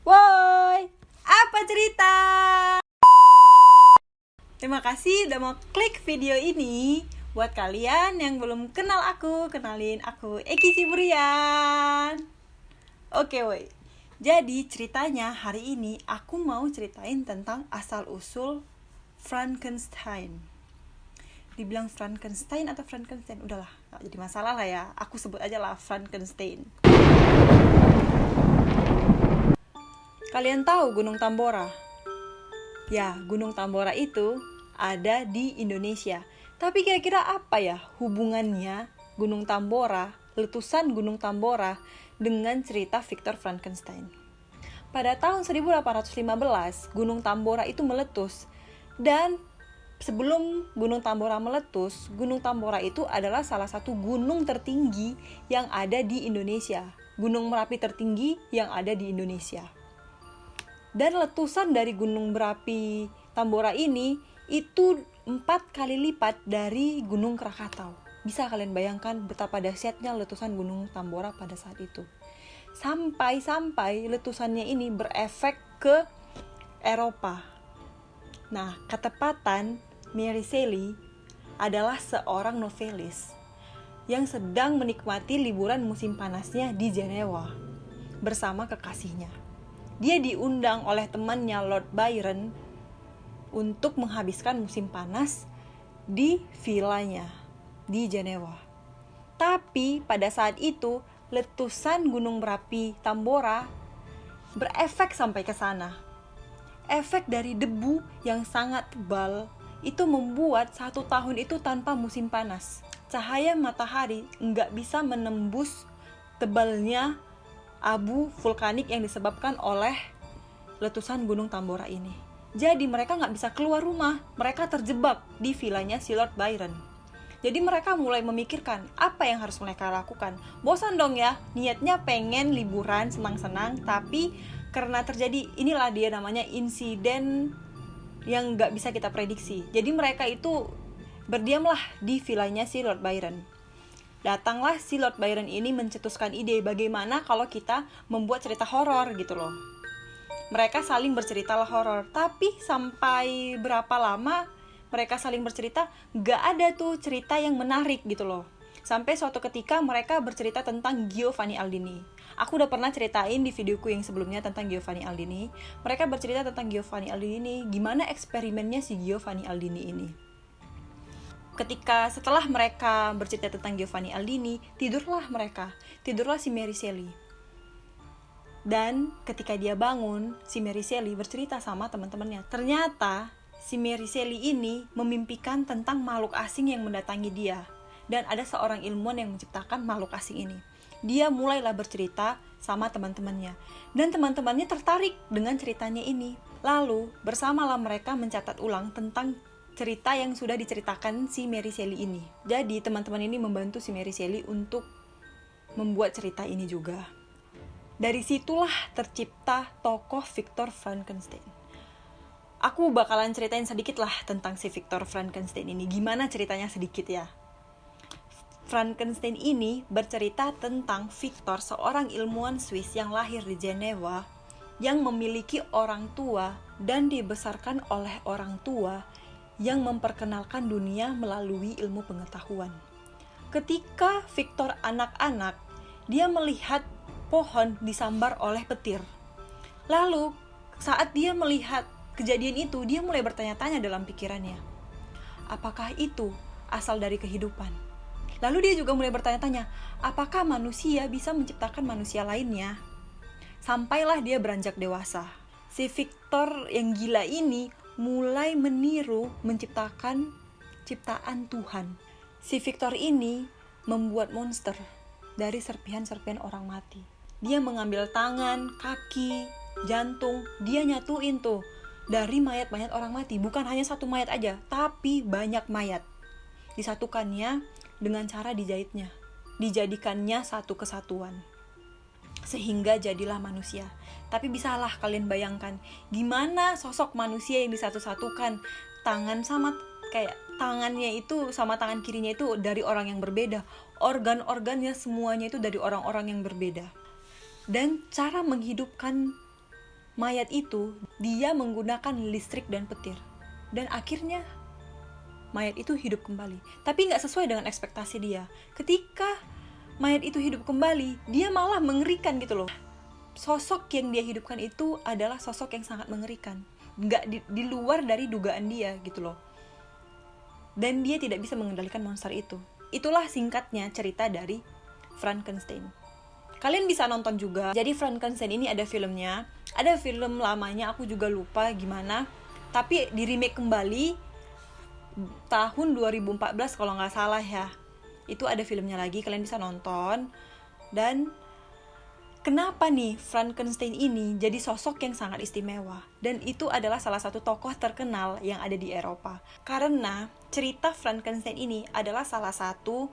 Woi, apa cerita? Terima kasih udah mau klik video ini. Buat kalian yang belum kenal aku, kenalin aku Eki Siburian. Oke woi, jadi ceritanya hari ini aku mau ceritain tentang asal-usul Frankenstein. Dibilang Frankenstein atau Frankenstein, udahlah, gak jadi masalah lah ya. Aku sebut aja lah Frankenstein. Kalian tahu Gunung Tambora? Ya, Gunung Tambora itu ada di Indonesia. Tapi kira-kira apa ya hubungannya Gunung Tambora, letusan Gunung Tambora dengan cerita Victor Frankenstein? Pada tahun 1815, Gunung Tambora itu meletus. Dan sebelum Gunung Tambora meletus, Gunung Tambora itu adalah salah satu gunung tertinggi yang ada di Indonesia. Gunung Merapi tertinggi yang ada di Indonesia. Dan letusan dari gunung berapi Tambora ini itu 4 kali lipat dari gunung Krakatau. Bisa kalian bayangkan betapa dahsyatnya letusan gunung Tambora pada saat itu. Sampai letusannya ini berefek ke Eropa. Nah, ketepatan Mary Shelley adalah seorang novelis yang sedang menikmati liburan musim panasnya di Jenewa bersama kekasihnya. Dia diundang oleh temannya Lord Byron untuk menghabiskan musim panas di villanya di Jenewa. Tapi pada saat itu letusan gunung berapi Tambora berefek sampai ke sana. Efek dari debu yang sangat tebal itu membuat 1 tahun itu tanpa musim panas. Cahaya matahari nggak bisa menembus tebalnya abu vulkanik yang disebabkan oleh letusan Gunung Tambora ini. Jadi mereka nggak bisa keluar rumah, mereka terjebak di villanya si Lord Byron. Jadi mereka mulai memikirkan apa yang harus mereka lakukan. Bosan dong ya, niatnya pengen liburan senang-senang, tapi karena terjadi inilah dia namanya insiden yang nggak bisa kita prediksi. Jadi mereka itu berdiamlah di villanya si Lord Byron. Datanglah si Lord Byron ini mencetuskan ide bagaimana kalau kita membuat cerita horor gitu loh. Mereka saling berceritalah horor, tapi sampai berapa lama mereka saling bercerita gak ada tuh cerita yang menarik gitu loh. Sampai suatu ketika mereka bercerita tentang Giovanni Aldini. Aku udah pernah ceritain di videoku yang sebelumnya tentang Giovanni Aldini. Mereka bercerita tentang Giovanni Aldini, gimana eksperimennya si Giovanni Aldini ini. Ketika setelah mereka bercerita tentang Giovanni Aldini, tidurlah si Mary Shelley. Dan ketika dia bangun, si Mary Shelley bercerita sama teman-temannya. Ternyata si Mary Shelley ini memimpikan tentang makhluk asing yang mendatangi dia. Dan ada seorang ilmuwan yang menciptakan makhluk asing ini. Dia mulailah bercerita sama teman-temannya. Dan teman-temannya tertarik dengan ceritanya ini. Lalu bersamalah mereka mencatat ulang tentang cerita yang sudah diceritakan si Mary Shelley ini. Jadi teman-teman ini membantu si Mary Shelley untuk membuat cerita ini juga. Dari situlah tercipta tokoh Victor Frankenstein. Aku bakalan ceritain sedikit lah tentang si Victor Frankenstein ini. Gimana ceritanya sedikit ya. Frankenstein ini bercerita tentang Victor, seorang ilmuwan Swiss yang lahir di Jenewa, yang memiliki orang tua dan dibesarkan oleh orang tua yang memperkenalkan dunia melalui ilmu pengetahuan. Ketika Victor anak-anak, dia melihat pohon disambar oleh petir. Lalu, saat dia melihat kejadian itu, dia mulai bertanya-tanya dalam pikirannya, apakah itu asal dari kehidupan? Lalu dia juga mulai bertanya-tanya, apakah manusia bisa menciptakan manusia lainnya? Sampailah dia beranjak dewasa. Si Victor yang gila ini mulai meniru menciptakan ciptaan Tuhan. Si Victor ini membuat monster dari serpihan-serpihan orang mati. Dia mengambil tangan, kaki, jantung, dia nyatuin tuh dari mayat-mayat orang mati. Bukan hanya satu mayat aja, tapi banyak mayat. Disatukannya dengan cara dijahitnya, dijadikannya satu kesatuan. Sehingga jadilah manusia. Tapi bisalah kalian bayangkan gimana sosok manusia yang disatu-satukan, tangan sama kayak tangannya itu sama tangan kirinya itu dari orang yang berbeda, organ-organnya semuanya itu dari orang-orang yang berbeda. Dan cara menghidupkan mayat itu dia menggunakan listrik dan petir. Dan akhirnya mayat itu hidup kembali. Tapi nggak sesuai dengan ekspektasi dia. Ketika mayat itu hidup kembali, dia malah mengerikan gitu loh. Sosok yang dia hidupkan itu adalah sosok yang sangat mengerikan. Nggak di luar dari dugaan dia gitu loh. Dan dia tidak bisa mengendalikan monster itu. Itulah singkatnya cerita dari Frankenstein. Kalian bisa nonton juga. Jadi Frankenstein ini ada filmnya. Ada film lamanya, aku juga lupa gimana. Tapi di remake kembali tahun 2014 kalau nggak salah ya. Itu ada filmnya lagi, kalian bisa nonton. Dan kenapa nih Frankenstein ini jadi sosok yang sangat istimewa? Dan itu adalah salah satu tokoh terkenal yang ada di Eropa. Karena cerita Frankenstein ini adalah salah satu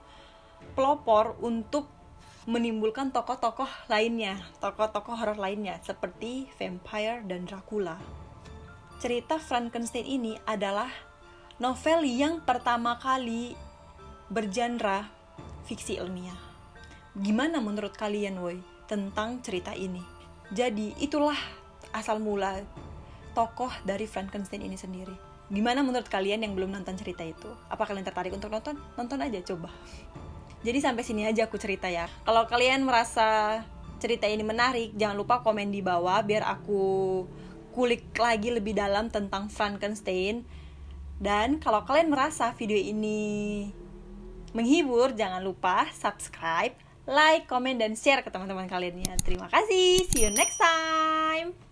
pelopor untuk menimbulkan tokoh-tokoh lainnya, tokoh-tokoh horor lainnya seperti vampire dan Dracula. Cerita Frankenstein ini adalah novel yang pertama kali bergenre fiksi ilmiah. Gimana menurut kalian woi tentang cerita ini? Jadi itulah asal mula tokoh dari Frankenstein ini sendiri. Gimana menurut kalian yang belum nonton cerita itu? Apa kalian tertarik untuk nonton? Nonton aja coba. Jadi sampai sini aja aku cerita ya. Kalau kalian merasa cerita ini menarik, jangan lupa komen di bawah biar aku kulik lagi lebih dalam tentang Frankenstein. Dan kalau kalian merasa video ini menghibur, jangan lupa subscribe, like, komen, dan share ke teman-teman kalian ya. Terima kasih. See you next time.